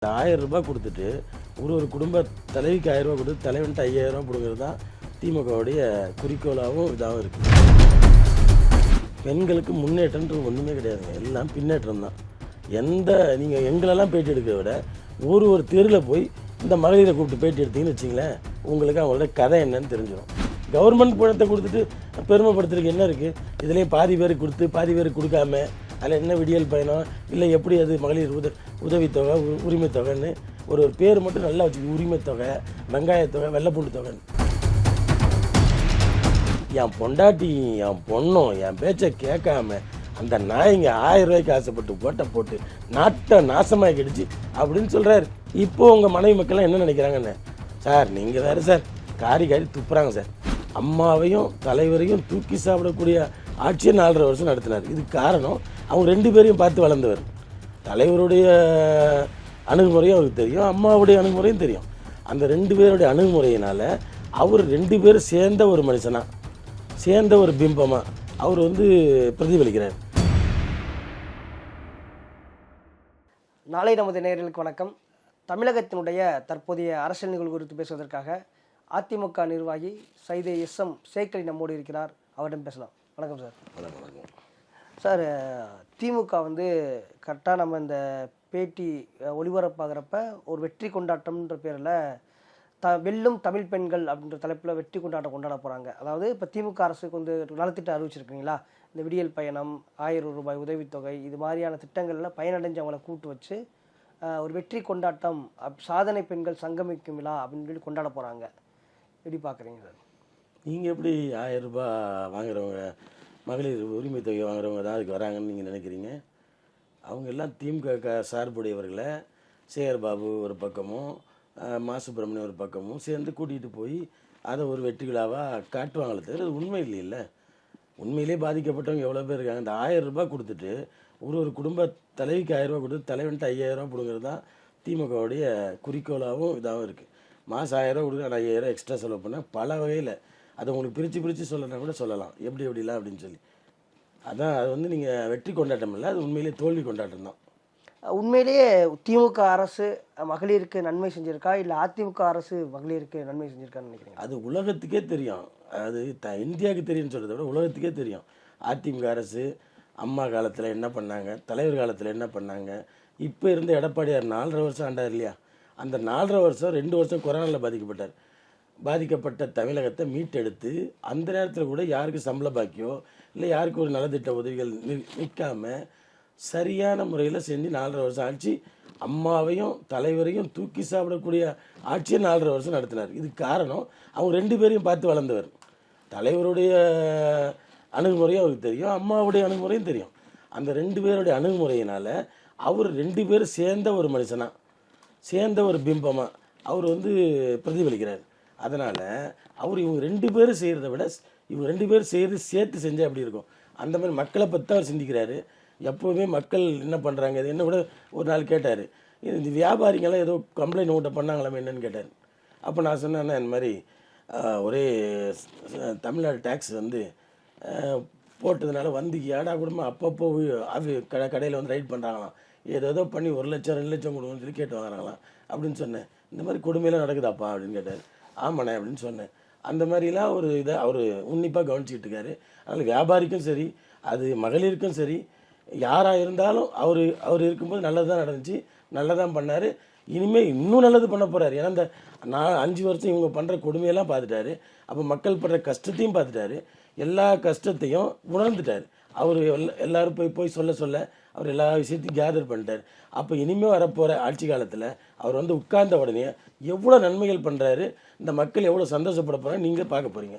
ரூபாய் கொடுத்துட்டு ஒரு குடும்ப தலைவிக்கு 1000 ரூபாய் கொடுத்து தலைவன்ட்டு 5000 ரூபாய் கொடுக்குறது தான் திமுகவுடைய குறிக்கோளாகவும் இதாகவும் இருக்குது. பெண்களுக்கு முன்னேற்றம்ன்றது ஒன்றுமே கிடையாதுங்க, எல்லாம் பின்னேற்றம் தான். நீங்கள் எங்களெல்லாம் பேட்டி எடுக்கிறத விட ஒரு தெருவில் போய் இந்த மகளிரை கூப்பிட்டு பேட்டி எடுத்தீங்கன்னு வச்சிங்களேன், உங்களுக்கு அவங்களோட கதை என்னன்னு தெரிஞ்சிடும். கவர்மெண்ட் பணத்தை கொடுத்துட்டு பெருமைப்படுத்துறதுக்கு என்ன இருக்குது? இதுலேயே பாதி பேருக்கு கொடுத்து பாதி பேருக்கு கொடுக்காம அதில் என்ன விடியல் பயணம் இல்லை, எப்படி அது மகளிர் உதவித்தொகை உரிமை தொகைன்னு ஒரு பேர் மட்டும் நல்லா வச்சுக்கி, உரிமை தொகை, வெங்காயத்தொகை, வெள்ளைப்பூண்டு தொகைன்னு. என் பொண்டாட்டி என் பொண்ணும் என் பேச்சை கேட்காம அந்த நாய்ங்க 1000 ரூபாய்க்கு ஆசைப்பட்டு போட்டு நாட்டை நாசமாக கிடுச்சு அப்படின்னு சொல்கிறாரு. இப்போது உங்கள் மனைவி மக்கள்லாம் என்ன நினைக்கிறாங்கன்னு, சார் நீங்கள் வேறு சார் காரி துப்புறாங்க சார். அம்மாவையும் தலைவரையும் தூக்கி சாப்பிடக்கூடிய ஆட்சியை 4.5 வருஷம் நடத்தினார். இதுக்கு காரணம் அவங்க 2 பேரையும் பார்த்து வளர்ந்தவர். தலைவருடைய அணுகுமுறையும் அவருக்கு தெரியும், அம்மாவுடைய அணுகுமுறையும் தெரியும். அந்த 2 பேருடைய அணுகுமுறையினால் அவர் 2 பேரும் சேர்ந்த ஒரு மனுஷனா, சேர்ந்த ஒரு பிம்பமாக அவர் பிரதிபலிக்கிறார். நாளை நமது நேயர்களுக்கு வணக்கம். தமிழகத்தினுடைய தற்போதைய அரசியல் நிகழ்வு குறித்து பேசுவதற்காக அதிமுக நிர்வாகி சைதை எஸ்.எம். சேக்கலி நம்மோடு இருக்கிறார். அவரிடம் பேசலாம். வணக்கம் சார். வணக்கம் சார். திமுக கரெக்டாக நம்ம இந்த பேட்டி ஒளிபரப்பாகிறப்ப ஒரு வெற்றி கொண்டாட்டம்ன்ற பேரில் வெல்லும் தமிழ் பெண்கள் அப்படின்ற தலைப்பில் வெற்றி கொண்டாட்டம் கொண்டாட போகிறாங்க. அதாவது இப்போ திமுக அரசுக்கு நலத்திட்டம் அறிவிச்சிருக்கீங்களா, இந்த விடியல் பயணம், 1000 ரூபாய் உதவித்தொகை, இது மாதிரியான திட்டங்களில் பயனடைஞ்சவங்களை கூட்டு வச்சு ஒரு வெற்றி கொண்டாட்டம், சாதனை பெண்கள் சங்கமிக்கும் விழா அப்படின்னு சொல்லி கொண்டாட போகிறாங்க. எப்படி பார்க்குறீங்க சார்? நீங்கள் எப்படி 1000 ரூபாய் வாங்குறவங்க, மகளிர் உரிமை தொகை வாங்குறவங்க தான் அதுக்கு வராங்கன்னு நீங்கள் நினைக்கிறீங்க? அவங்க எல்லாம் திமுக சார்புடையவர்களை சேகர் பாபு ஒரு பக்கமும் மா சுப்பிரமணியம் ஒரு பக்கமும் சேர்ந்து கூட்டிகிட்டு போய் அதை ஒரு வெற்றி விழாவாக காட்டுவாங்களே தவிர அது உண்மை இல்லைல்ல. உண்மையிலே பாதிக்கப்பட்டவங்க எவ்வளோ பேர் இருக்காங்க. இந்த 1000 ரூபாய் கொடுத்துட்டு ஒரு குடும்ப தலைவிக்கு 1000 ரூபாய் கொடுத்து தலைவன்ட்டு 5000 ரூபாய் கொடுக்குறது தான் திமுகவுடைய குறிக்கோளாகவும் இதாகவும் இருக்குது. மாதம் 1000 ரூபா கொடுத்து 5000 எக்ஸ்ட்ரா செலவு பண்ணால் பல வகையில் அதை உங்களுக்கு பிரித்து சொல்லணும் கூட சொல்லலாம், எப்படிலாம் அப்படின்னு சொல்லி. அதான் அது நீங்கள் வெற்றி கொண்டாட்டம் இல்லை, அது உண்மையிலே தோல்வி கொண்டாட்டம் தான். உண்மையிலேயே திமுக அரசு மகளிருக்கு நன்மை செஞ்சிருக்கா இல்லை அதிமுக அரசு மகளிருக்கு நன்மை செஞ்சிருக்கான்னு நினைக்கிறீங்க? அது உலகத்துக்கே தெரியும். அது இந்தியாவுக்கு தெரியும்னு சொல்கிறத விட உலகத்துக்கே தெரியும். அதிமுக அரசு அம்மா காலத்தில் என்ன பண்ணாங்க, தலைவர் காலத்தில் என்ன பண்ணாங்க. இப்போ இருந்த எடப்பாடியார் 4.5 வருஷம் ஆண்டார் இல்லையா, அந்த 4.5 வருஷம் 2 வருஷம் கொரோனாவில் பாதிக்கப்பட்ட தமிழகத்தை மீட்டெடுத்து அந்த நேரத்தில் கூட யாருக்கு சம்பள பாக்கியோ இல்லை யாருக்கு ஒரு நலத்திட்ட உதவிகள் நிற்காம சரியான முறையில் செஞ்சு 4.5 வருஷம் ஆட்சி, அம்மாவையும் தலைவரையும் தூக்கி சாப்பிடக்கூடிய ஆட்சியை 4.5 வருஷம் நடத்தினார். இதுக்கு காரணம் அவங்க 2 பேரையும் பார்த்து வளர்ந்தவர். தலைவருடைய அணுகுமுறையும் அவருக்கு தெரியும், அம்மாவுடைய அணுகுமுறையும் தெரியும். அந்த 2 பேருடைய அணுகுமுறையினால் அவர் 2 பேரும் சேர்ந்த ஒரு மனுஷனா, சேர்ந்த ஒரு பிம்பமாக அவர் பிரதிபலிக்கிறார். அதனால் அவர் இவங்க 2 பேரும் செய்கிறத விட இவங்க 2 பேரும் சேர்த்து செஞ்சால் எப்படி இருக்கும், அந்த மாதிரி மக்களை பற்றி தான் அவர் சிந்திக்கிறாரு. எப்போவுமே மக்கள் என்ன பண்ணுறாங்க, இது என்ன கூட ஒரு நாள் கேட்டார், இந்த வியாபாரிங்கெல்லாம் ஏதோ கம்ப்ளைண்ட் ஓட்ட பண்ணாங்களாமே என்னன்னு கேட்டார். அப்போ நான் சொன்னேன்னா இந்த மாதிரி ஒரே தமிழ்நாடு டேக்ஸ் போட்டதுனால ஏடா குடும்பம் அப்பப்போ கடையில் ரைட் பண்ணுறாங்களாம், ஏதோ பண்ணி 1 லட்சம் 2 லட்சம் கொடுங்கன்னு சொல்லி கேட்டு வாங்குறாங்களாம் அப்படின்னு சொன்னேன். இந்த மாதிரி கொடுமையெல்லாம் நடக்குதாப்பா அப்படின்னு கேட்டார். ஆமாண்ணே அப்படின்னு சொன்னேன். அந்த மாதிரிலாம் ஒரு இதை அவர் உன்னிப்பாக கவனிச்சிக்கிட்டு இருக்காரு. அதனால் வியாபாரிக்கும் சரி, அது மகளிருக்கும் சரி, யாராக இருந்தாலும் அவர் இருக்கும்போது நல்லது தான் நடந்துச்சு, நல்லதான் பண்ணார். இனிமேல் இன்னும் நல்லது பண்ண போகிறார். ஏன்னா இந்த 5 வருஷம் இவங்க பண்ணுற கொடுமையெல்லாம் பார்த்துட்டாரு. அப்போ மக்கள் படுற கஷ்டத்தையும் பார்த்துட்டாரு, எல்லா கஷ்டத்தையும் உணர்ந்துட்டார். அவர் எல்லோரும் போய் சொல்ல அவர் எல்லா விஷயத்தையும் கேதர் பண்ணிட்டார். அப்போ இனிமேல் வரப்போகிற ஆட்சி காலத்தில் அவர் உட்கார்ந்த உடனே எவ்வளோ நன்மைகள் பண்ணுறாரு, இந்த மக்கள் எவ்வளோ சந்தோஷப்பட போகிறாங்க நீங்கள் பார்க்க போகிறீங்க.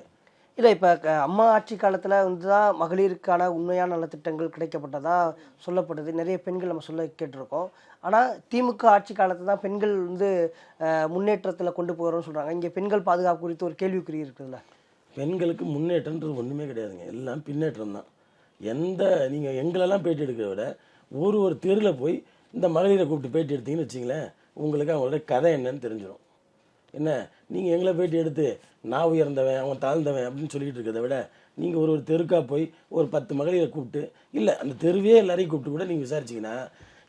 இல்லை, இப்போ அம்மா ஆட்சி காலத்தில் தான் மகளிருக்கான உண்மையான நலத்திட்டங்கள் கிடைக்கப்பட்டதா சொல்லப்படுது. நிறைய பெண்கள் நம்ம சொல்ல கேட்டிருக்கோம். ஆனால் திமுக ஆட்சி காலத்தில் தான் பெண்கள் முன்னேற்றத்தில் கொண்டு போகிறோம்னு சொல்கிறாங்க. இங்கே பெண்கள் பாதுகாப்பு குறித்து ஒரு கேள்விக்குறி இருக்குதுல்ல? பெண்களுக்கு முன்னேற்றன்றது ஒன்றுமே கிடையாதுங்க, எல்லாம் பின்னேற்றம் தான். நீங்கள் எங்களெல்லாம் பேட்டி எடுக்கிறத விட ஒரு தெருவில் போய் இந்த மகளிரை கூப்பிட்டு பேட்டி எடுத்தீங்கன்னு வச்சிங்களேன், உங்களுக்கு அவங்களோட கதை என்னன்னு தெரிஞ்சிடும். என்ன நீங்கள் எங்களை பேட்டி எடுத்து நான் உயர்ந்தவன் அவன் தாழ்ந்தவன் அப்படின்னு சொல்லிக்கிட்டு இருக்கிறத விட நீங்கள் ஒரு தெருக்காக போய் ஒரு 10 மகளிரை கூப்பிட்டு, இல்லை அந்த தெருவே எல்லாரையும் கூப்பிட்டு கூட நீங்கள் விசாரிச்சிங்கன்னா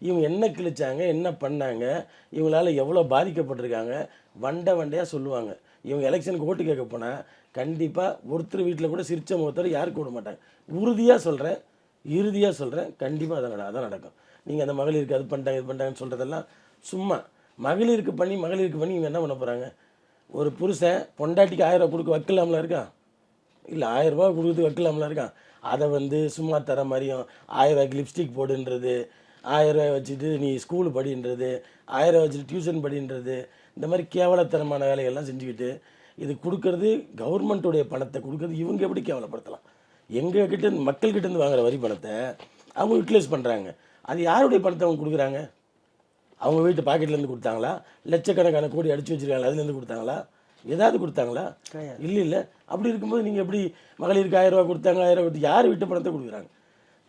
இவங்க என்ன கிழிச்சாங்க, என்ன பண்ணாங்க, இவங்களால எவ்வளோ பாதிக்கப்பட்டிருக்காங்க, வண்டையாக சொல்லுவாங்க. இவங்க எலெக்ஷனுக்கு ஓட்டு கேட்க போனால் கண்டிப்பாக ஒருத்தர் வீட்டில் கூட சிரிச்ச முகத்தோட யாருக்கு விட மாட்டாங்க. உறுதியாக சொல்கிறேன், இறுதியாக சொல்கிறேன், கண்டிப்பாக அதான் நடக்கும். நீங்கள் அந்த மகளிருக்கு அது பண்ணிட்டாங்க இது பண்ணிட்டாங்கன்னு சொல்கிறதெல்லாம் சும்மா. மகளிருக்கு பண்ணி இவங்க என்ன பண்ண போகிறாங்க? ஒரு புருஷன் பொண்டாட்டிக்கு 1000 ரூபா கொடுக்க வைக்கலாம்ல இருக்கான், இல்லை 1000 ரூபா கொடுத்து வைக்கலாம்ல இருக்கான். அதை சும்மா தர மாதிரியும் 1000 ரூபாய்க்கு லிப்ஸ்டிக் போடுன்றது, 1000 ரூபாய் வச்சுட்டு நீ ஸ்கூலு படின்றது, 1000 ரூபாய் வச்சுட்டு டியூஷன் படின்றது, இந்த மாதிரி கேவலத்தனமான வேலைகள்லாம் செஞ்சுக்கிட்டு இது கொடுக்கறது கவர்மெண்ட்டுடைய பணத்தை கொடுக்கறது இவங்க எப்படி கேவலப்படுத்தலாம்? எங்ககிட்ட மக்கள்கிட்டேருந்து வாங்குற வரி பணத்தை அவங்க யூட்டிலைஸ் பண்ணுறாங்க. அது யாருடைய பணத்தை அவங்க கொடுக்குறாங்க? அவங்க வீட்டு பாக்கெட்லேருந்து கொடுத்தாங்களா? லட்சக்கணக்கான கோடி அடித்து வச்சுருக்காங்களா, அதுலேருந்து கொடுத்தாங்களா? ஏதாவது கொடுத்தாங்களா? இல்லை. அப்படி இருக்கும்போது நீங்கள் எப்படி மகளிருக்கு 1000 ரூபா கொடுத்தாங்க, 1000 ரூபா கொடுத்து யார் வீட்டு பணத்தை கொடுக்குறாங்க?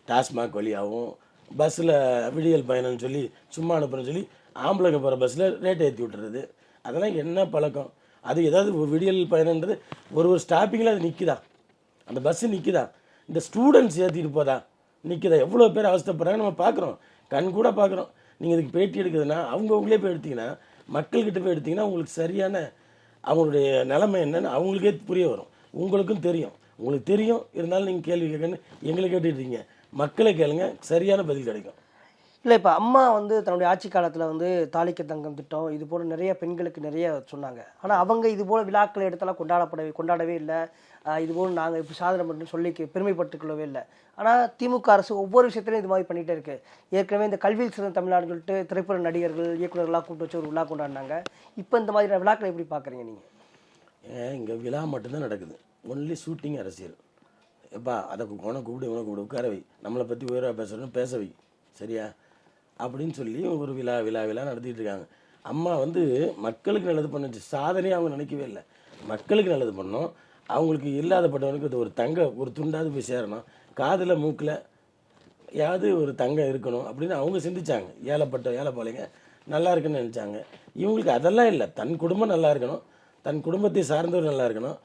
டாஸ்மாக் வழியாகவும் பஸ்ஸில் விடியல் பயணம்னு சொல்லி சும்மா அனுப்புறேன்னு சொல்லி ஆம்பளைங்க போகிற பஸ்ஸில் ரேட்டை ஏற்றி விட்டுறது, அதெல்லாம் என்ன பழக்கம்? அது ஏதாவது ஒரு விடியல் பயணன்றது ஒரு ஸ்டாப்பிங்கில் அது நிற்குதா? அந்த பஸ்ஸு நிற்குதா? இந்த ஸ்டூடெண்ட்ஸ் ஏற்றிட்டு போதா நிற்குதா? எவ்வளோ பேர் அவஸ்தைப்படுறாங்க நம்ம பார்க்குறோம், கண் கூட பார்க்குறோம். நீங்கள் இதுக்கு பேட்டி எடுக்குதுன்னா அவங்களே போய் எடுத்திங்கன்னா, மக்கள்கிட்ட போய் எடுத்திங்கன்னா உங்களுக்கு சரியான அவங்களுடைய நிலைமை என்னன்னு அவங்களுக்கே புரிய வரும். உங்களுக்கும் தெரியும், உங்களுக்கு தெரியும். இருந்தாலும் நீங்கள் கேள்வி கேட்கணுன்னு எங்களை கேட்டுட்ருக்கீங்க. மக்களை கேளுங்க, சரியான பதில் கிடைக்கும். இல்லை, இப்போ அம்மா தன்னுடைய ஆட்சி காலத்தில் தாலிக்கு தங்கம் திட்டம் இது போல நிறைய பெண்களுக்கு நிறைய சொன்னாங்க. ஆனால் அவங்க இது போல் விழாக்களை எடுத்தாலும் கொண்டாடவே இல்லை. இது போல் நாங்கள் இப்போ சாதனை பண்ணுறோம்னு சொல்லி பெருமைப்பட்டுக் கொள்ளவே இல்லை. ஆனால் திமுக அரசு ஒவ்வொரு விஷயத்துலையும் இது மாதிரி பண்ணிகிட்டே இருக்குது. ஏற்கனவே இந்த கல்வியில் சிறந்த தமிழ்நாடுன்னு சொல்லிட்டு திரைப்பட நடிகர்கள் இயக்குநர்களாக கூப்பிட்டு வச்சு ஒரு விழா கொண்டாடினாங்க. இப்போ இந்த மாதிரி விழாக்களை எப்படி பார்க்குறீங்க நீங்கள்? இங்கே விழா மட்டும்தான் நடக்குது, ஒன்லி ஷூட்டிங் அரசியல். எப்பா அதை உனக்கு கூப்பிடு உட்கார வை, நம்மளை பற்றி உயர்வாக பேசுகிறோன்னு பேச வை, சரியா அப்படின்னு சொல்லி ஒரு விழா நடத்திட்டு இருக்காங்க. அம்மா மக்களுக்கு நல்லது பண்ணுச்சு, சாதனையாக அவங்க நினைக்கவே இல்லை. மக்களுக்கு நல்லது பண்ணோம், அவங்களுக்கு இல்லாதப்பட்டவனுக்கு ஒரு துண்டாவது போய் சேரணும், காதில் மூக்கில் யாவது ஒரு தங்கம் இருக்கணும் அப்படின்னு அவங்க சிந்திச்சாங்க. ஏழைப்பாளைங்க நல்லா இருக்குன்னு நினச்சாங்க. இவங்களுக்கு அதெல்லாம் இல்லை. தன் குடும்பம் நல்லா இருக்கணும், தன் குடும்பத்தை சார்ந்தவர் நல்லா இருக்கணும்,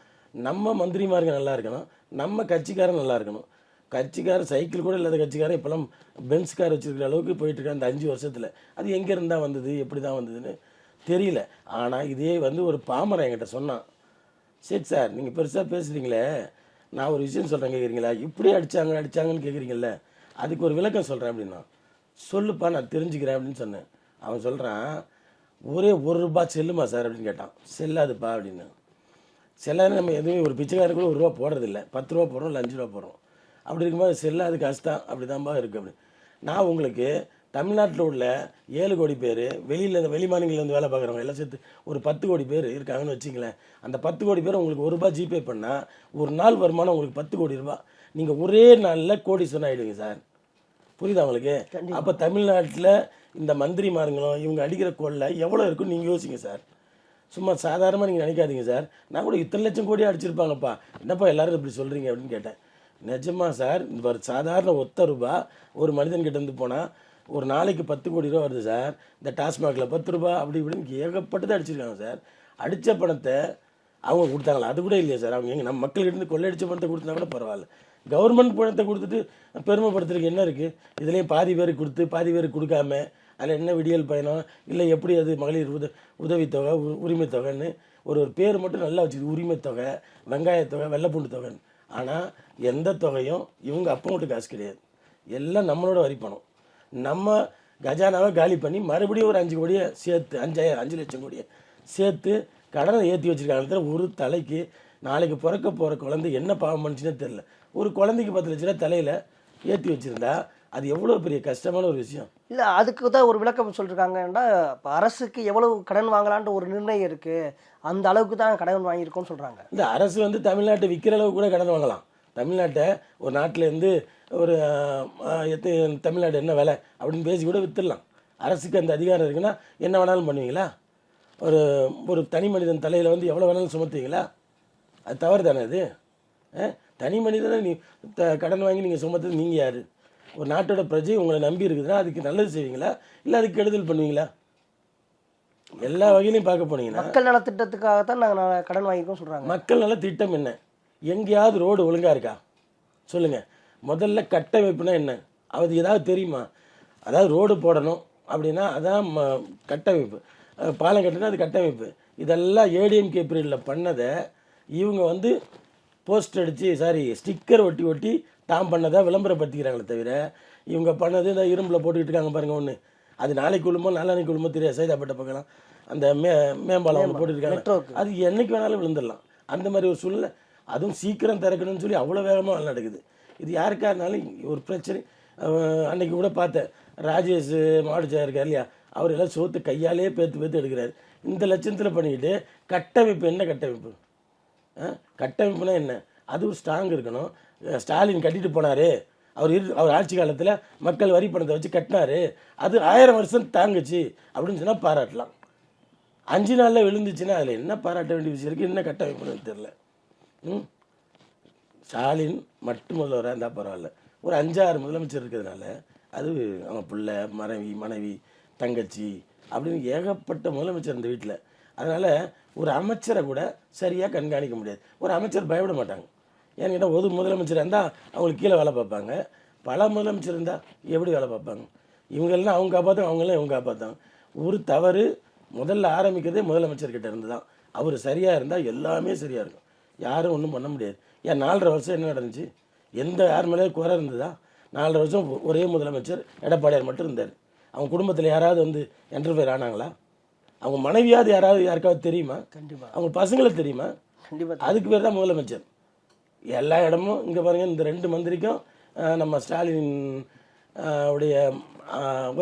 நம்ம மந்திரிமார்கள் நல்லா இருக்கணும், நம்ம கட்சிக்காரன் நல்லா இருக்கணும். கட்சிக்காரர் சைக்கிள் கூட இல்லாத கட்சிக்காரன் இப்போலாம் பென்ஸ் கார் வச்சுருக்கிற அளவுக்கு போயிட்டுருக்காங்க இந்த 5 வருஷத்தில். அது எங்கே இருந்தால் வந்தது, எப்படி தான் வந்ததுன்னு தெரியல. ஆனால் இதே ஒரு பாமரன் என்கிட்ட சொன்னான், சரி சார் நீங்கள் பெருசாக பேசுகிறீங்களே, நான் ஒரு விஷயம் சொல்கிறேன் கேட்குறீங்களா, இப்படி அடித்தாங்கன்னு கேட்குறீங்கள, அதுக்கு ஒரு விளக்கம் சொல்கிறேன் அப்படின்னா. சொல்லுப்பா நான் தெரிஞ்சுக்கிறேன் அப்படின்னு சொன்னேன். அவன் சொல்கிறான், ஒரே 1 ரூபா செல்லுமா சார் அப்படின்னு கேட்டான். செல்லாதுப்பா அப்படின்னு. செல்லாது, நம்ம எதுவுமே ஒரு பிச்சைக்காரர் கூட 1 ரூபா போடுறதில்ல, 10 ரூபா போடுறோம், இல்லை 5 ரூபா போடுறோம். அப்படி இருக்கும்போது செல்லாது காசு தான், அப்படி தான்ப்பா இருக்குது அப்படி. நான் உங்களுக்கு தமிழ்நாட்டில் உள்ள 7 கோடி பேர், வெளி மாநிலங்களில் வேலை பார்க்குறவங்க எல்லாம் சேர்த்து ஒரு 10 கோடி பேர் இருக்காங்கன்னு வச்சிங்களேன். அந்த 10 கோடி பேர் உங்களுக்கு 1 ரூபா ஜிபே பண்ணால் ஒரு நாள் வருமானம் உங்களுக்கு 10 கோடி ரூபா. நீங்கள் ஒரே நாளில் கோடீஸ்வரன் ஆகிடுவீங்க சார். புரியுதா உங்களுக்கு? அப்போ தமிழ்நாட்டில் இந்த மந்திரிமார்களும் இவங்க அடிக்கிற கொள்ளை எவ்வளோ இருக்குன்னு நீங்கள் யோசிங்க சார். சும்மா சாதாரணமாக நீங்கள் நினைக்காதீங்க சார். நான் கூட இத்தனை லட்சம் கோடி அடிச்சிருப்பாங்கப்பா, என்னப்பா எல்லாரும் இப்படி சொல்கிறீங்க அப்படின்னு கேட்டேன். நிஜமா சார், இந்த ஒரு சாதாரண ₹1 ஒரு மனிதன்கிட்ட போனால் ஒரு நாளைக்கு 10 கோடி ரூபா வருது சார். இந்த டாஸ்மாகில் 10 ரூபா அப்படி இப்படின்னு ஏகப்பட்டதை அடிச்சிருக்காங்க சார். அடித்த பணத்தை அவங்க கொடுத்தாங்களா? அது கூட இல்லையா சார்? அவங்க நம்ம மக்கள்கிட்ட கொள்ளையடிச்ச பணத்தை கொடுத்தா கூட பரவாயில்ல, கவர்மெண்ட் பணத்தை கொடுத்துட்டு பெருமைப்படுத்துறதுக்கு என்ன இருக்குது? இதுலேயும் பாதி பேருக்கு கொடுத்து பாதி பேருக்கு கொடுக்காம அதில் என்ன விடியல் பயணம் இல்லை எப்படி? அது மகளிர் உதவித்தொகை, உரிமை தொகைன்னு ஒரு பேர் மட்டும் நல்லா வச்சுது, உரிமை தொகை, வெங்காயத்தொகை, வெள்ளைப்பூண்டு தொகைன்னு. ஆனால் எந்த தொகையும் இவங்க அப்போ மட்டும் காசு கிடையாது, எல்லாம் நம்மளோட வரி பணம். நம்ம கஜானாவை காலி பண்ணி மறுபடியும் ஒரு 5 கோடியை சேர்த்து 5 லட்சம் கோடியை சேர்த்து கடனை ஏற்றி வச்சுருக்காங்க. ஒரு தலைக்கு நாளைக்கு பிறக்க போகிற குழந்தை என்ன பாவம் பண்ணுச்சுன்னே தெரில. ஒரு குழந்தைக்கு 10 லட்ச ரூபா தலையில் ஏற்றி வச்சுருந்தா அது எவ்வளோ பெரிய கஷ்டமான ஒரு விஷயம். இல்லை, அதுக்கு தான் ஒரு விளக்கம் சொல்லியிருக்காங்கன்னா, இப்போ அரசுக்கு எவ்வளவு கடன் வாங்கலான்ற ஒரு நிர்ணயம் இருக்குது, அந்த அளவுக்கு தான் கடன் வாங்கியிருக்கோம்னு சொல்கிறாங்க. இந்த அரசு தமிழ்நாட்டை விற்கிற அளவுக்கு கூட கடன் வாங்கலாம். தமிழ்நாட்டை ஒரு நாட்டிலேருந்து ஒரு தமிழ்நாடு என்ன விலை அப்படின்னு பேசி கூட விற்றுடலாம். அரசுக்கு அந்த அதிகாரம் இருக்குன்னா என்ன வேணாலும் பண்ணுவீங்களா? ஒரு தனி மனிதன் தலையில் எவ்வளோ வேணாலும் சுமத்துவீங்களா? அது தவறு தானே அது? தனி மனிதனை நீ கடன் வாங்கி நீங்கள் சுமத்துறது நீங்கள் யார்? ஒரு நாட்டோட பிரஜை உங்களை நம்பி இருக்குதுன்னா அதுக்கு நல்லது செய்வீங்களா இல்லை அதுக்கு கெடுதல் பண்ணுவீங்களா? எல்லா வகையிலையும் பார்க்க போனீங்கன்னா மக்கள் நல திட்டத்துக்காகத்தான் நாங்கள் கடன் வாங்கிக்கோம் சொல்கிறாங்க. மக்கள் நல திட்டம் என்ன? எங்கேயாவது ரோடு ஒழுங்காக இருக்கா சொல்லுங்கள். முதல்ல கட்டமைப்புனா என்ன? அது ஏதாவது தெரியுமா? அதாவது ரோடு போடணும் அப்படின்னா அதான் கட்டமைப்பு, பாலம் கட்டினா அது கட்டமைப்பு. இதெல்லாம் ஏடிஎம்கே பீரியடில் பண்ணதை இவங்க வந்து போஸ்டர் அடித்து ஸ்டிக்கர் ஒட்டி ஒட்டி தாம் பண்ணதை விளம்பரப்படுத்திக்கிறாங்களே தவிர இவங்க பண்ணது இந்த இரும்பில் போட்டுக்கிட்டு இருக்காங்க பாருங்கள் ஒன்று, அது நாளைக்கு விழுமோ நாளானைக்கு விழுமோ தெரியாது. சைதாப்பேட்டை பக்கம் அந்த மேம்பாலம் ஒன்று போட்டுருக்காங்க, அது என்னைக்கு வேணாலும் விழுந்துடலாம். அந்த மாதிரி ஒரு சூழ்நிலை, அதுவும் சீக்கிரம் திறக்கணும்னு சொல்லி அவ்வளோ வேகமாக நடக்குது. இது யாருக்கா இருந்தாலும் ஒரு பிரச்சனை. அன்னைக்கு கூட பார்த்தேன், ராஜேஷ் மாவட்ட இருக்கார் இல்லையா, அவர் எல்லாம் சோத்து கையாலே பேத்து எடுக்கிறாரு. இந்த லட்சத்தில் பண்ணிக்கிட்டு கட்டமைப்பு என்ன கட்டமைப்பு? கட்டமைப்புனா என்ன? அது ஒரு ஸ்ட்ராங் இருக்கணும். ஸ்டாலின் கட்டிட்டு போனார், அவர் ஆட்சி காலத்தில் மக்கள் வரி பணத்தை வச்சு கட்டினாரு, அது 1000 வருஷம் தாங்குச்சு அப்படின்னு சொன்னால் பாராட்டலாம். 5 நாளில் விழுந்துச்சுன்னா அதில் என்ன பாராட்ட வேண்டிய விஷயம் இருக்குது? என்ன கட்டமைப்புன்னு தெரில. ஸ்டாலின் மட்டும் முதல்வராக இருந்தால் பரவாயில்ல, ஒரு 5-6 முதலமைச்சர் இருக்கிறதுனால அது அவங்க பிள்ளை, மனைவி, தங்கச்சி அப்படின்னு ஏகப்பட்ட முதலமைச்சர் இந்த வீட்டில். அதனால் ஒரு அமைச்சரை கூட சரியாக கண்காணிக்க முடியாது. ஒரு அமைச்சர் பயப்பட மாட்டாங்க. ஏன்னு கேட்டால் ஒரு முதலமைச்சர் இருந்தால் அவங்களுக்கு கீழே வேலை பார்ப்பாங்க, பல முதலமைச்சர் இருந்தால் எப்படி வேலை பார்ப்பாங்க? இவங்கெல்லாம் அவங்க காப்பாற்றாங்க, அவங்களாம் இவங்க காப்பாற்றாங்க. ஒரு தவறு முதல்ல ஆரம்பிக்கிறதே முதலமைச்சர்கிட்ட இருந்து தான். அவர் சரியாக இருந்தால் எல்லாமே சரியாக இருக்கும், யாரும் ஒன்றும் பண்ண முடியாது. ஏன் 4.5 வருஷம் என்ன நடந்துச்சு? யார் மேலே குறை இருந்ததா? 4.5 வருஷம் ஒரே முதலமைச்சர் எடப்பாடியார் மட்டும் இருந்தார். அவங்க குடும்பத்தில் யாராவது வந்து என்டர்ஃபயர் ஆனாங்களா? அவங்க மனைவியாவது யாருக்காவது தெரியுமா? கண்டிப்பாக. அவங்க பசங்களுக்கு தெரியுமா? கண்டிப்பாக. அதுக்கு பேர் தான் முதலமைச்சர். எல்லா இடமும் இங்கே பாருங்கள், இந்த 2 மந்திரிக்கும் நம்ம ஸ்டாலின் உடைய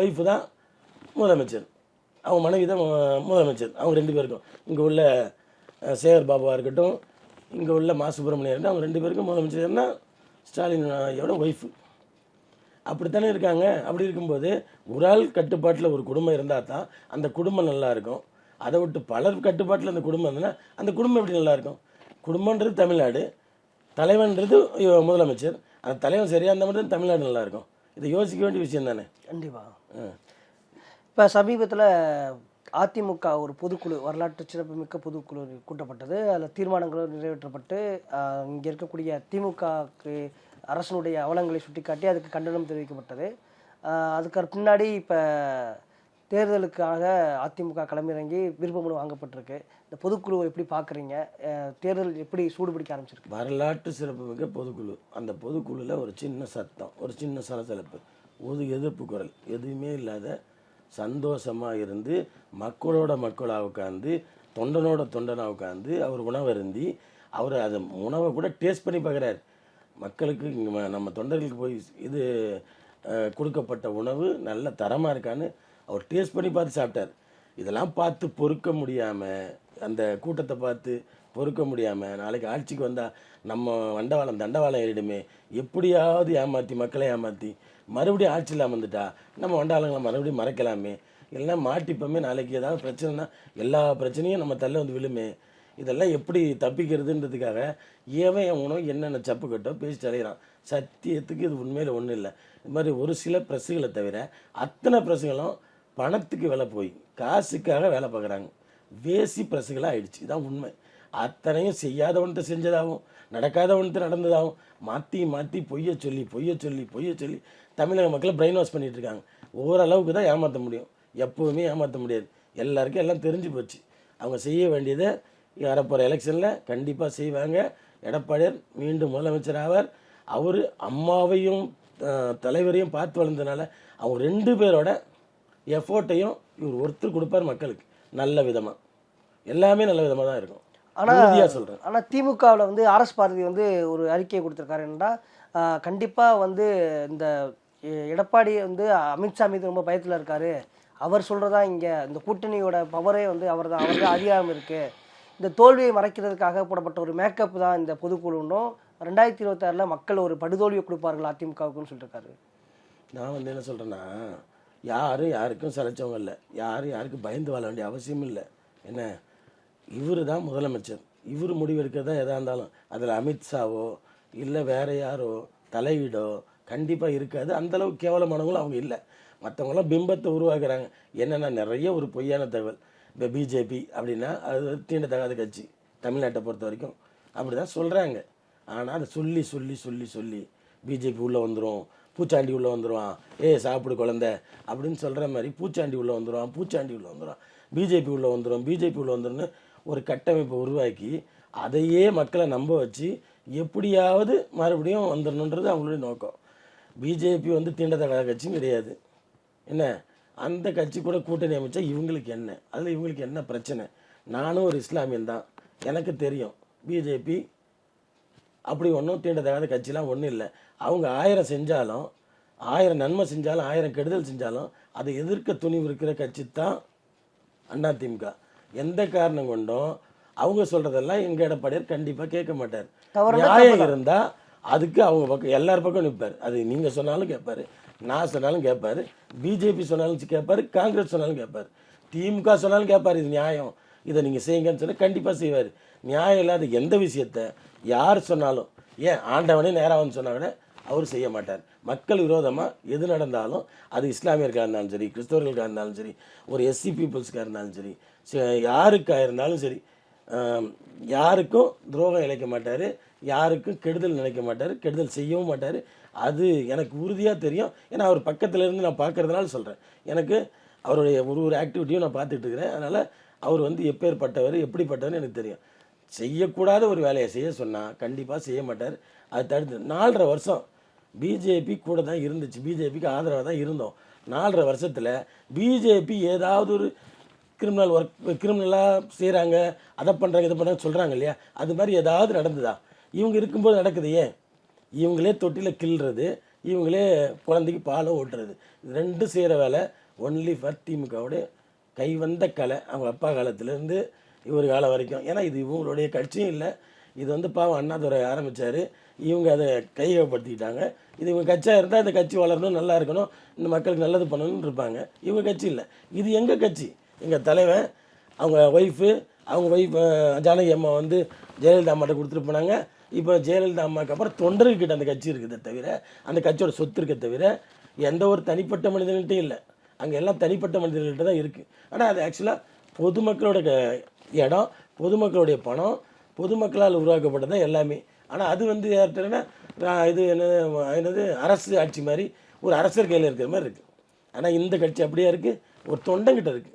ஒய்ஃபு தான் முதலமைச்சர், அவங்க மனைவி தான் முதலமைச்சர். அவங்க 2 பேருக்கும், இங்கே உள்ள சேகர் பாபுவாக இருக்கட்டும், இங்கே உள்ள மா சுப்பிரமணியம் இருக்கட்டும், அவங்க 2 பேருக்கும் முதலமைச்சர்னா ஸ்டாலினோட ஒய்ஃபு. அப்படித்தானே இருக்காங்க. அப்படி இருக்கும்போது ஒரு ஆள் கட்டுப்பாட்டில் ஒரு குடும்பம் இருந்தால் தான் அந்த குடும்பம் நல்லா இருக்கும். அதை விட்டு பலர் கட்டுப்பாட்டில் அந்த குடும்பம் இருந்ததுன்னா அந்த குடும்பம் எப்படி நல்லா இருக்கும்? குடும்பன்றது தமிழ்நாடு, தலைவன்றது முதலமைச்சர். அந்த தலைவன் சரியாக இருந்தால் மட்டும் தமிழ்நாடு நல்லா இருக்கும். இதை யோசிக்க வேண்டிய விஷயம் தானே. கண்டிப்பாக. இப்போ சமீபத்தில் அதிமுக ஒரு பொதுக்குழு, வரலாற்று சிறப்புமிக்க பொதுக்குழு கூட்டப்பட்டது. அதில் தீர்மானங்களும் நிறைவேற்றப்பட்டு இங்கே இருக்கக்கூடிய திமுகவுக்கு அரசனுடைய அவலங்களை சுட்டிக்காட்டி அதுக்கு கண்டனம் தெரிவிக்கப்பட்டது. அதுக்கு பின்னாடி இப்போ தேர்தலுக்காக அதிமுக களமிறங்கி விருப்ப மனு வாங்கப்பட்டிருக்கு. இந்த பொதுக்குழுவை எப்படி பார்க்குறீங்க? தேர்தல் எப்படி சூடுபிடிக்க ஆரம்பிச்சிருக்கு? வரலாற்று சிறப்புமிக்க பொதுக்குழு, அந்த பொதுக்குழுவில் ஒரு சின்ன சத்தம், ஒரு சின்ன சலசலப்பு, ஒரு எதிர்ப்பு குரல் எதுவுமே இல்லாத சந்தோஷமாக இருந்து மக்களாக உட்காந்து தொண்டனோட தொண்டனாக உட்காந்து அவர் உணவருந்தி அவர் அதை உணவை கூட டேஸ்ட் பண்ணி பார்க்குறாரு. மக்களுக்கு இங்கே நம்ம தொண்டர்களுக்கு போய் இது கொடுக்கப்பட்ட உணவு நல்ல தரமாக இருக்கான்னு அவர் டேஸ்ட் பண்ணி பார்த்து சாப்பிட்டார். இதெல்லாம் பார்த்து பொறுக்க முடியாமல், அந்த கூட்டத்தை பார்த்து பொறுக்க முடியாமல், நாளைக்கு ஆட்சிக்கு வந்தால் நம்ம தண்டவாளம் ஏறிடுமே, எப்படியாவது ஏமாற்றி மக்களை ஏமாற்றி மறுபடியும் ஆட்சியில் வந்துட்டா நம்ம வண்டாளங்களை மறுபடியும் மறைக்கலாமே, இல்லைன்னா மாட்டிப்போமே, நாளைக்கு ஏதாவது பிரச்சனைனா எல்லா பிரச்சனையும் நம்ம தள்ள வந்து விழுமே, இதெல்லாம் எப்படி தப்பிக்கிறதுன்றதுக்காக என் உணவு என்னென்ன சப்பு கட்டோ பேசி அலைகிறான். சத்தியத்துக்கு இது உண்மையில் ஒன்றும் இல்லை. இது மாதிரி ஒரு சில ப்ரெஸ்ஸுகளை தவிர அத்தனை ப்ரெஸ்ஸுகளும் பணத்துக்கு விலை போய் காசுக்காக வேலை பார்க்குறாங்க. வேசி ப்ரெஸ்ஸுகளாக ஆயிடுச்சு. இதான் உண்மை. அத்தனையும் செய்யாதவன்ட்டு செஞ்சதாகவும் நடக்காதவன்ட்டு நடந்ததாகவும் மாற்றி பொய்யை சொல்லி தமிழக மக்களை பிரெயின் வாஷ் பண்ணிகிட்டு இருக்காங்க. ஓரளவுக்கு தான் ஏமாற்ற முடியும், எப்போவுமே ஏமாற்ற முடியாது. எல்லாருக்கும் எல்லாம் தெரிஞ்சு போச்சு. அவங்க செய்ய வேண்டியதை வரப்போகிற எலெக்ஷனில் கண்டிப்பாக செய்வாங்க. எடப்பாடியார் மீண்டும் முதலமைச்சர் ஆவார். அவர் அம்மாவையும் தலைவரையும் பார்த்து வளர்ந்ததுனால அவங்க 2 பேரோட எஃபோர்ட்டையும் இவர் ஒருத்தர் கொடுப்பார் மக்களுக்கு. நல்ல விதமாக எல்லாமே நல்ல விதமாக தான் இருக்கும். ஆனால் சொல்கிறேன். ஆனால் திமுகவில் வந்து ஆர்எஸ் பாரதி வந்து ஒரு அறிக்கையை கொடுத்துருக்காரு. என்னன்னா கண்டிப்பாக வந்து இந்த எடப்பாடி வந்து அமித்ஷா மீது ரொம்ப பயத்தில் இருக்காரு, அவர் சொல்கிறதா இங்கே இந்த கூட்டணியோட பவரே வந்து அவர் தான் அதிகாரம் இருக்குது, இந்த தோல்வியை மறைக்கிறதுக்காக போடப்பட்ட ஒரு மேக்கப் தான் இந்த பொதுக்குழுன்னும் 2026 மக்கள் ஒரு படுதோல்வியை கொடுப்பார்கள் அதிமுகவுக்குன்னு சொல்லியிருக்காரு. நான் என்ன சொல்கிறேன்னா, யாருக்கும் சளைச்சவங்க இல்லை, யாருக்கும் பயந்து வாழ வேண்டிய அவசியம் இல்லை. என்ன, இவர் தான் முதலமைச்சர், இவர் முடிவெடுக்கிறதா எதாக இருந்தாலும் அதில் அமித்ஷாவோ இல்லை வேற யாரோ தலையீடோ கண்டிப்பாக இருக்காது. அந்தளவுக்கு கேவலமானவங்களும் அவங்க இல்லை. மற்றவங்களாம் பிம்பத்தை உருவாக்குறாங்க. என்னென்னா நிறைய ஒரு பொய்யான தகவல். இப்போ பிஜேபி அப்படின்னா அது தீண்டத்தகாத கட்சி தமிழ்நாட்டை பொறுத்த வரைக்கும் அப்படி தான் சொல்கிறாங்க. ஆனால் அதை சொல்லி பிஜேபி உள்ளே வந்துடும், பூச்சாண்டி உள்ளே வந்துடுவான், ஏய் சாப்பிடு குழந்தை அப்படின்னு சொல்கிற மாதிரி பூச்சாண்டி உள்ளே வந்துடுவான், பூச்சாண்டி உள்ளே வந்துடுவான், பிஜேபி உள்ளே வந்துடும், பிஜேபி உள்ளே வந்துடும்னு ஒரு கட்டமைப்பை உருவாக்கி அதையே மக்களை நம்ப வச்சு எப்படியாவது மறுபடியும் வந்துடணுன்றது அவங்களுடைய நோக்கம். பிஜேபி வந்து தீண்டத்தகாத கட்சியும் கிடையாது. என்ன அந்த கட்சி கூட கூட்டணி அமைச்சா இவங்களுக்கு என்ன, அதில் இவங்களுக்கு என்ன பிரச்சனை? நானும் ஒரு இஸ்லாமியன் தான், எனக்கு தெரியும் பிஜேபி அப்படி ஒன்றும் தீண்டத்தகாத கட்சிலாம் ஒன்றும் இல்லை. அவங்க 1000 செஞ்சாலும் 1000 நன்மை செஞ்சாலும் 1000 கெடுதல் செஞ்சாலும் அதை எதிர்க்க துணிவு இருக்கிற கட்சி தான் அதிமுக. எந்த காரணம் கொண்டும் அவங்க சொல்கிறதெல்லாம் எங்கள் எடப்பாடியார் கண்டிப்பாக கேட்க மாட்டார். நியாயம் இருந்தால் அதுக்கு அவங்க பக்கம் எல்லார் பக்கம் நிற்பார். அது நீங்கள் சொன்னாலும் கேட்பார், நான் சொன்னாலும் கேட்பார், பிஜேபி சொன்னாலும் கேட்பார், காங்கிரஸ் சொன்னாலும் கேட்பார், திமுக சொன்னாலும் கேட்பார். இது நியாயம், இதை நீங்கள் செய்யுங்கன்னு சொல்லி கண்டிப்பாக செய்வார். நியாயம் இல்லாத எந்த விஷயத்த யார் சொன்னாலும், ஏன் ஆண்டவனே நேராக வந்து சொன்னா கூட அவர் செய்ய மாட்டார். மக்கள் விரோதமாக எது நடந்தாலும் அது இஸ்லாமியருக்காக இருந்தாலும் சரி, கிறிஸ்தவர்களுக்காக இருந்தாலும் சரி, ஒரு எஸ்சி பீப்புள்ஸ்க்காக இருந்தாலும் சரி, யாருக்காக இருந்தாலும் சரி, யாருக்கும் துரோகம் இழைக்க மாட்டார், யாருக்கும் கெடுதல் நினைக்க மாட்டார், கெடுதல் செய்யவும் மாட்டார். அது எனக்கு உறுதியாக தெரியும். ஏன்னா அவர் பக்கத்தில் இருந்து நான் பார்க்கறதுனால சொல்கிறேன். எனக்கு அவருடைய ஒரு ஆக்டிவிட்டியும் நான் பார்த்துட்டு இருக்கிறேன். அதனால் அவர் வந்து எப்பேற்பட்டவர் எப்படிப்பட்டவர் எனக்கு தெரியும். செய்யக்கூடாத ஒரு வேலையை செய்ய சொன்னால் கண்டிப்பாக செய்ய மாட்டார். அது தடுத்து 4.5 வருஷம் பிஜேபி கூட தான் இருந்துச்சு, பிஜேபிக்கு ஆதரவாக தான் இருந்தோம். 4.5 வருஷத்தில் பிஜேபி ஏதாவது ஒரு கிரிமினலாக செய்கிறாங்க, அதை பண்ணுறாங்க இதை பண்ணுறாங்க சொல்கிறாங்க இல்லையா, அது மாதிரி ஏதாவது நடந்ததா? இவங்க இருக்கும்போது நடக்குது. ஏன் இவங்களே தொட்டியில் கிள்றது, இவங்களே குழந்தைக்கு பாலை ஓட்டுறது, இது ரெண்டும் செய்கிற வேலை ஒன்லி ஃபார் திமுகவுடைய கைவந்த கலை. அவங்க அப்பா காலத்துலேருந்து இவர் காலம் வரைக்கும். ஏன்னா இது இவங்களுடைய கட்சியும் இல்லை. இது வந்து பாவம் அண்ணாதுரை ஆரம்பித்தார், இவங்க அதை கையகப்படுத்திக்கிட்டாங்க. இது இவங்க கட்சியாக இருந்தால் இந்த கட்சி வளரணும், நல்லா இருக்கணும், இந்த மக்களுக்கு நல்லது பண்ணணும்னு இருப்பாங்க. இவங்க கட்சி இல்லை, இது எங்கள் கட்சி. எங்கள் தலைவன் அவங்க ஒய்ஃபு, அவங்க ஒய்ஃப் ஜானகி அம்மா வந்து ஜெயலலிதா அம்மாட்ட கொடுத்துட்டு போனாங்க. இப்போ ஜெயலலிதா அம்மாவுக்கு அப்புறம் தொண்டர்கிட்ட அந்த கட்சி இருக்குதே தவிர, அந்த கட்சியோட சொத்து இருக்க தவிர எந்த ஒரு தனிப்பட்ட மனிதர்கள்ட்டையும் இல்லை. அங்கே எல்லாம் தனிப்பட்ட மனிதர்கள்ட்ட தான் இருக்குது. ஆனால் அது ஆக்சுவலாக பொதுமக்களோட இடம், பொதுமக்களுடைய பணம், பொதுமக்களால் உருவாக்கப்பட்டது தான் எல்லாமே. ஆனால் அது வந்து யார்கிட்டனா இது என்னது அரசு ஆட்சி மாதிரி ஒரு அரசர் கையில் இருக்கிற மாதிரி இருக்குது. ஆனால் இந்த கட்சி அப்படியே இருக்குது, ஒரு தொண்டங்கிட்ட இருக்குது.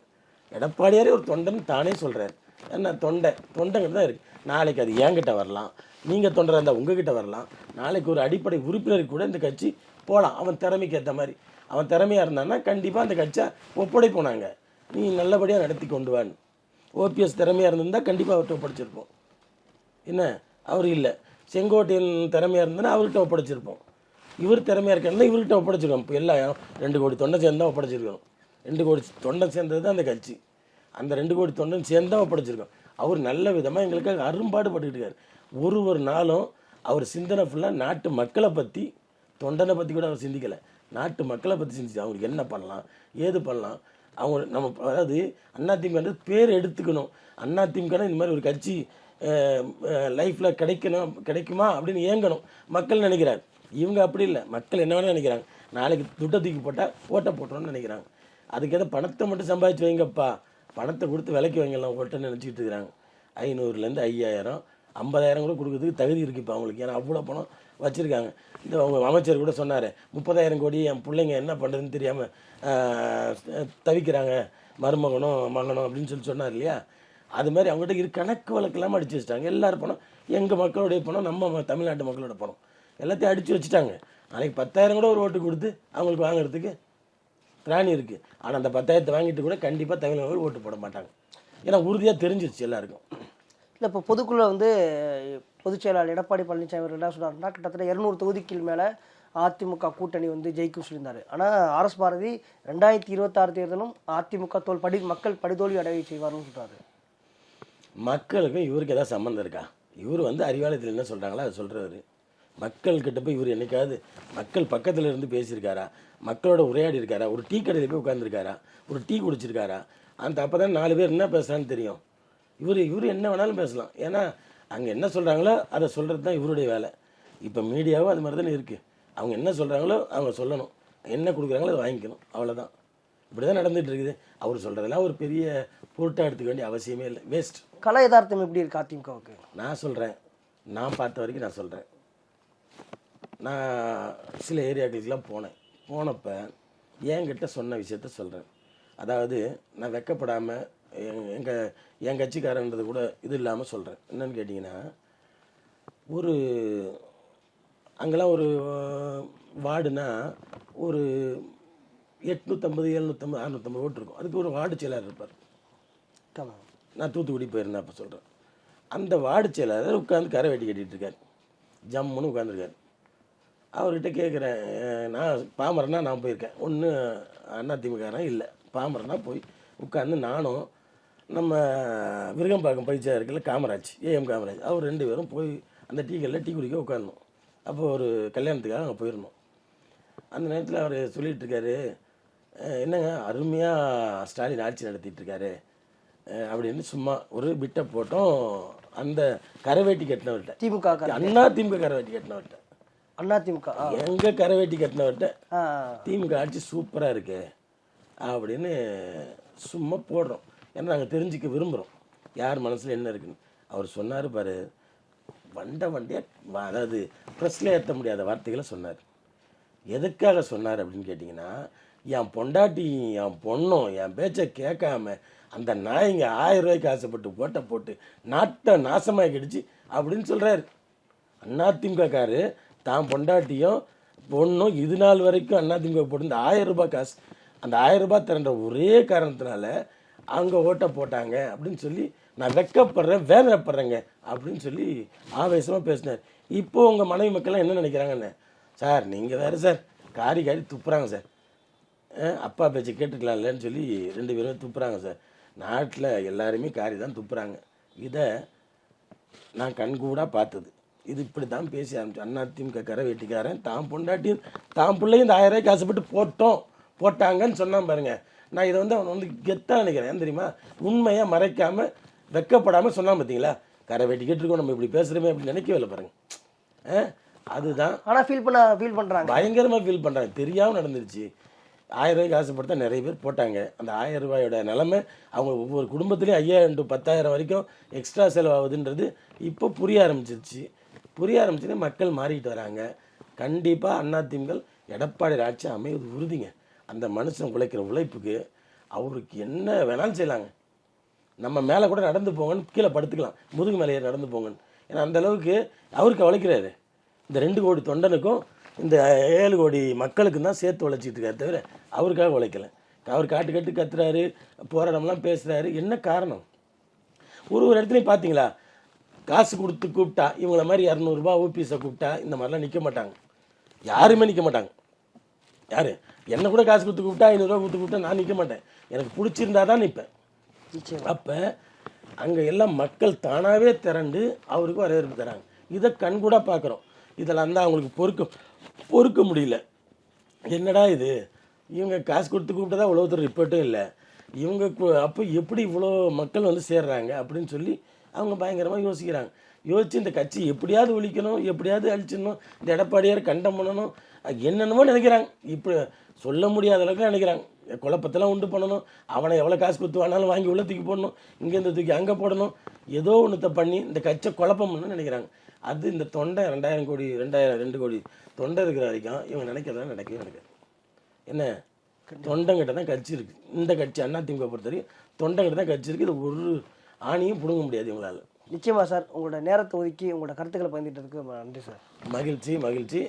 எடப்பாடியாரே ஒரு தொண்டன் தானே சொல்கிறார். என்ன தொண்டங்கிட்ட தான் இருக்குது. நாளைக்கு அது என்கிட்ட வரலாம், நீங்கள் தொண்டராக இருந்தால் உங்ககிட்ட வரலாம். நாளைக்கு ஒரு அடிப்படை உறுப்பினருக்கு கூட இந்த கட்சி போகலாம். அவன் திறமைக்கு ஏற்ற மாதிரி அவன் திறமையாக இருந்தான்னா கண்டிப்பாக அந்த கட்சியை ஒப்படைப்போனாங்க, நீ நல்லபடியாக நடத்தி கொண்டு வான்னு. ஓபிஎஸ் திறமையாக இருந்திருந்தால் கண்டிப்பாக அவர்கிட்ட ஒப்படைச்சிருப்போம். என்ன அவர் இல்லை. செங்கோட்டையன் திறமையாக இருந்ததுன்னா அவர்கிட்ட ஒப்படைச்சிருப்போம். இவர் திறமையாக இருக்கிறதா இவர்கிட்ட ஒப்படைச்சிருக்கோம். இப்போ எல்லாம் 2 கோடி தொண்டை சேர்ந்து தான் ஒப்படைச்சிருக்கோம். 2 கோடி தொண்டை சேர்ந்தது தான் அந்த கட்சி. அந்த 2 கோடி தொண்டன் சேர்ந்து தான் ஒப்படைச்சிருக்கோம். அவர் நல்ல விதமாக எங்களுக்காக அரும்பாடுபட்டுக்கிட்டு இருக்கார். ஒரு நாளும் அவர் சிந்தனை ஃபுல்லாக நாட்டு மக்களை பற்றி, தொண்டனை பற்றி கூட அவர் சிந்திக்கலை. நாட்டு மக்களை பற்றி சிந்திச்சு அவங்களுக்கு என்ன பண்ணலாம், ஏது பண்ணலாம். அவங்க நம்ம அதாவது அதிமுக பேர் எடுத்துக்கணும். அதிமுக இந்த மாதிரி ஒரு கட்சி லைஃப்பில் கிடைக்குமா அப்படின்னு ஏங்கணும் மக்கள் நினைக்கிறாங்க. இவங்க அப்படி இல்லை. மக்கள் என்ன வேணால் நினைக்கிறாங்க, நாளைக்கு துட்டை தூக்கி போட்டால் ஓட்டை போட்டோன்னு நினைக்கிறாங்க. அதுக்கு எதாவது பணத்தை மட்டும் சம்பாதிச்சு வைங்கப்பா, பணத்தை கொடுத்து விலைக்கு வைங்கலாம் ஓட்டன்னு நினச்சிக்கிட்டு இருக்கிறாங்க. 500லேருந்து 5000 50,000 கூட கொடுக்குறதுக்கு தகுதி இருக்குது இப்போ அவங்களுக்கு. ஏன்னா அவ்வளோ பணம் வச்சுருக்காங்க. இந்த அவங்க அமைச்சர் கூட சொன்னார், 30,000 கோடி என் பிள்ளைங்க என்ன பண்ணுறதுன்னு தெரியாமல் தவிக்கிறாங்க, மருமகனும் மகனும் அப்படின்னு சொன்னார் இல்லையா. அது மாதிரி அவங்ககிட்ட கணக்கு வழக்கெல்லாமல் அடித்து வச்சுட்டாங்க. எல்லாரும் பணம், எங்கள் மக்களுடைய பணம், நம்ம தமிழ்நாட்டு மக்களோட பணம் எல்லாத்தையும் அடித்து வச்சுட்டாங்க. நாளைக்கு 10,000 கூட ஒரு ஓட்டு கொடுத்து அவங்களுக்கு வாங்குறதுக்கு பிராணி இருக்குது. ஆனால் அந்த 10,000 வாங்கிட்டு கூட கண்டிப்பாக தமிழ் மக்கள் ஓட்டு போட மாட்டாங்க. ஏன்னா உறுதியாக தெரிஞ்சிருச்சு எல்லாருக்கும். இல்லை, இப்போ பொதுக்குழு வந்து பொதுச் செயலாளர் எடப்பாடி பழனிசாமி அவர்கள் என்ன சொன்னார்னா, கிட்டத்தட்ட 200 தொகுதிக்கு மேலே அதிமுக கூட்டணி வந்து ஜெயிக்கும் சொல்லியிருந்தார். ஆனால் ஆர்எஸ் பாரதி 2026 தேர்தலும் அதிமுக மக்கள் படுதோல்வி அடைய செய்வார்னு சொல்கிறாரு. மக்களுக்கும் இவருக்கு ஏதாவது சம்மந்தம் இருக்கா? இவர் வந்து அறிவாலயத்தில் என்ன சொல்கிறாங்களோ அதை சொல்கிறவர். மக்கள்கிட்ட போய் இவர் என்னைக்காவது மக்கள் பக்கத்தில் இருந்து பேசியிருக்காரா? மக்களோட உரையாடி இருக்காரா? ஒரு டீ கடையில் போய் உட்காந்துருக்காரா? ஒரு டீ குடிச்சிருக்காரா? அந்த அப்போ தான் 4 பேர் என்ன பேசுகிறான்னு தெரியும். இவர் என்ன வேணாலும் பேசலாம். ஏன்னா அங்கே என்ன சொல்கிறாங்களோ அதை சொல்கிறது தான் இவருடைய வேலை. இப்போ மீடியாவும் அது மாதிரி தானே இருக்குது. அவங்க என்ன சொல்கிறாங்களோ அவங்க சொல்லணும், என்ன கொடுக்குறாங்களோ அதை வாங்கிக்கணும், அவ்வளோதான். இப்படி தான் நடந்துகிட்டு இருக்குது. அவர் சொல்கிறதெல்லாம் ஒரு பெரிய பொருட்டாக எடுத்துக்க வேண்டிய அவசியமே இல்லை, வேஸ்ட். கலை யதார்த்தம் எப்படி இருக்குது அதிமுகவுக்கு? நான் சொல்கிறேன், நான் பார்த்த வரைக்கும் நான் சொல்கிறேன். நான் சில ஏரியாக்களுக்கெல்லாம் போனப்போ என்கிட்ட சொன்ன விஷயத்த சொல்கிறேன். அதாவது நான் வெக்கப்படாமல் என் கட்சிக்காரன்றது கூட இது இல்லாமல் சொல்கிறேன். என்னன்னு கேட்டிங்கன்னா, ஒரு அங்கெல்லாம் ஒரு வார்டுனா ஒரு 850 750 650 ஓட்டு இருக்கும். அதுக்கு ஒரு வார்டு செயலாளர் இருப்பார். ஆமாம். நான் தூத்துக்குடி போயிருந்தேன் அப்போ சொல்கிறேன். அந்த வார்டு செயலாளர் உட்காந்து கரை வெட்டி கட்டிகிட்டு இருக்கார். ஜம்முன்னு உட்காந்துருக்காரு. அவர்கிட்ட கேட்குறேன், நான் பாமரனா நான் போயிருக்கேன், ஒன்று அதிமுகனா இல்லை, பாமரனா போய் உட்காந்து நானும் நம்ம விருகம்பாக்கம் பயிற்சியாக இருக்குல்ல காமராஜ், ஏஎம் காமராஜ், அவர் 2 பேரும் போய் அந்த டீ கடையில் டீ குடிக்க உட்காரணும். அப்போ ஒரு கல்யாணத்துக்காக அங்கே போயிடணும். அந்த நேரத்தில் அவர் சொல்லிகிட்டு இருக்காரு, என்னங்க அருமையாக ஸ்டாலின் ஆட்சி நடத்திட்டு இருக்காரு அப்படின்னு சும்மா ஒரு பிட்டை போட்டோம். அந்த கரைவேட்டி கட்டினவர்கிட்ட, திமுக திமுக கரைவேட்டி கட்டினவர்கிட்ட, திமுக எங்க கரைவேட்டி கட்டினவர்கிட்ட திமுக ஆட்சி சூப்பராக இருக்கு அப்படின்னு சும்மா போடுறோம். ஏன்னா நாங்கள் தெரிஞ்சுக்க விரும்புகிறோம் யார் மனசில் என்ன இருக்குன்னு. அவர் சொன்னார் பாரு, வண்டியாக அதாவது ப்ரெஸ்ஸில் ஏற்ற முடியாத வார்த்தைகளை சொன்னார். எதுக்காக சொன்னார் அப்படின்னு கேட்டிங்கன்னா, என் பொண்டாட்டி என் பொண்ணும் என் பேச்சை கேட்காம அந்த நாய்ங்க 1000 ரூபாய்க்கு ஆசைப்பட்டு ஓட்டை போட்டு நாட்டை நாசமாக்கிடுச்சு அப்படின்னு சொல்கிறாரு. அதிமுகக்காரு தான் பொண்டாட்டியும் பொண்ணும் இது நாள் வரைக்கும் அதிமுக போட்டு இந்த 1000 ரூபாய் காசு, அந்த 1000 ரூபாய் திரண்ட ஒரே காரணத்தினால அவங்க ஓட்டை போட்டாங்க அப்படின்னு சொல்லி நான் வெக்கப்படுறேன், வேதனைப்படுறேங்க அப்படின்னு சொல்லி ஆவேசமாக பேசினார். இப்போது உங்கள் மனைவி மக்கள்லாம் என்ன நினைக்கிறாங்கன்னு, சார் நீங்கள் வேறு சார் காரி துப்புறாங்க சார், அப்பா பேச்சு கேட்டுக்கலாம் இல்லைன்னு சொல்லி 2 பேரும் துப்புறாங்க சார். நாட்டில் எல்லாருமே காரி தான் துப்புறாங்க. இதை நான் கண்கூடாக பார்த்தது. இது இப்படி தான் பேசி ஆரம்பிச்சு. அதிமுக கரை வெட்டிக்காரன் தான் பொண்டாட்டியும் தான் பிள்ளையும் இந்த 1000 ரூபாய்க்கு ஆசைப்பட்டு போட்டாங்கன்னு சொன்னான் பாருங்க. நான் இதை அவன் கெத்தாக நினைக்கிறேன். ஏன் தெரியுமா, உண்மையாக மறைக்காமல் வெக்கப்படாமல் சொன்னான் பார்த்தீங்களா. கரை வெட்டிக்கிட்டு இருக்கோம், நம்ம இப்படி பேசுகிறோமே அப்படின்னு நினைக்கவே இல்லை பாருங்க. அதுதான். ஆனால் ஃபீல் பண்ணுறாங்க, பயங்கரமாக ஃபீல் பண்ணுறாங்க. தெரியாமல் நடந்துருச்சு. 1000 ரூபாய்க்கு ஆசைப்படுத்தா நிறைய பேர் போட்டாங்க. அந்த 1000 ரூபாயோட நிலைமை அவங்க ஒவ்வொரு குடும்பத்துலேயும் 5000 to 10,000 வரைக்கும் எக்ஸ்ட்ரா செலவாகுதுன்றது இப்போ புரிய ஆரம்பிச்சிருச்சு. மக்கள் மாறிக்கிட்டு வராங்க. கண்டிப்பாக அதிமுக எடப்பாடி ஆட்சி அமைவது உறுதிங்க. அந்த மனுஷன் உழைக்கிற உழைப்புக்கு அவருக்கு என்ன வேணாலும் செய்யலாங்க. நம்ம மேலே கூட நடந்து போங்கன்னு கீழே படுத்துக்கலாம், முதுகு மேலே ஏறி நடந்து போங்கன்னு. ஏன்னா அந்தளவுக்கு அவருக்கு உழைக்கிறாரு. இந்த 2 கோடி தொண்டனுக்கும் இந்த 7 கோடி மக்களுக்கும் தான் சேர்த்து உழைச்சிட்டு இருக்காரு, தவிர அவருக்காக உழைக்கலை. அவர் காட்டு கத்துறாரு, போராட்டம்லாம் பேசுகிறாரு. என்ன காரணம்? ஒரு இடத்துலையும் பார்த்தீங்களா, காசு கொடுத்து கூப்பிட்டா இவங்கள மாதிரி 200 ரூபா ஓபிஎஸை கூப்பிட்டா இந்த மாதிரிலாம் நிற்க மாட்டாங்க, யாருமே நிற்க மாட்டாங்க. யார் என்ன கூட காசு கொடுத்து கூப்பிட்டா 500 ரூபா கொடுத்து கூப்பிட்டா நான் நிற்க மாட்டேன், எனக்கு பிடிச்சிருந்தா தான் நிற்பேன். அப்போ அங்கே எல்லாம் மக்கள் தானாகவே திரண்டு அவருக்கு வரவேற்பு தராங்க. இதை கண்கூட பார்க்குறோம். இதெல்லாம் தான் அவங்களுக்கு பொறுக்க முடியல. என்னடா இது, இவங்க காசு கொடுத்து கூப்பிட்டதா உளவுத்துறை ரிப்போர்ட்டும் இல்லை, இவங்க அப்போ எப்படி இவ்வளோ மக்கள் சேர்றாங்க அப்படின்னு சொல்லி அவங்க பயங்கரமாக யோசித்து இந்த கட்சி எப்படியாவது ஒழிக்கணும், எப்படியாவது அழிச்சிடணும், இந்த எடப்பாடியார் கண்டம் பண்ணணும், என்னென்னமோ நினைக்கிறாங்க. இப்போ சொல்ல முடியாத அளவுக்கு நினைக்கிறாங்க. குழப்பத்தெல்லாம் உண்டு பண்ணணும், அவனை எவ்வளோ காசு கொடுத்து வேணாலும் வாங்கி உள்ள தூக்கி போடணும், இங்கேருந்து தூக்கி அங்கே போடணும், ஏதோ ஒன்றத்தை பண்ணி இந்த கட்சியை குழப்பம் பண்ணணும்னு நினைக்கிறாங்க. அது இந்த தொண்டை 2 கோடி தொண்டை இருக்கிற வரைக்கும் இவங்க நினைக்கிறதா நடக்கவே நடக்காது. என்ன, தொண்டங்கிட்ட தான் கட்சி இருக்குது. இந்த கட்சி அதிமுக பொறுத்த வரைக்கும் தொண்டங்கிட்ட தான் கட்சி இருக்குது. இது ஒரு ஆணியும் பிடுங்க முடியாது இவங்களால். நிச்சயமா சார், உங்களோட நேரத்தை ஒதுக்கி உங்களோட கருத்துக்களை பகிர்ந்துட்டதுக்கு நன்றி சார். மகிழ்ச்சி.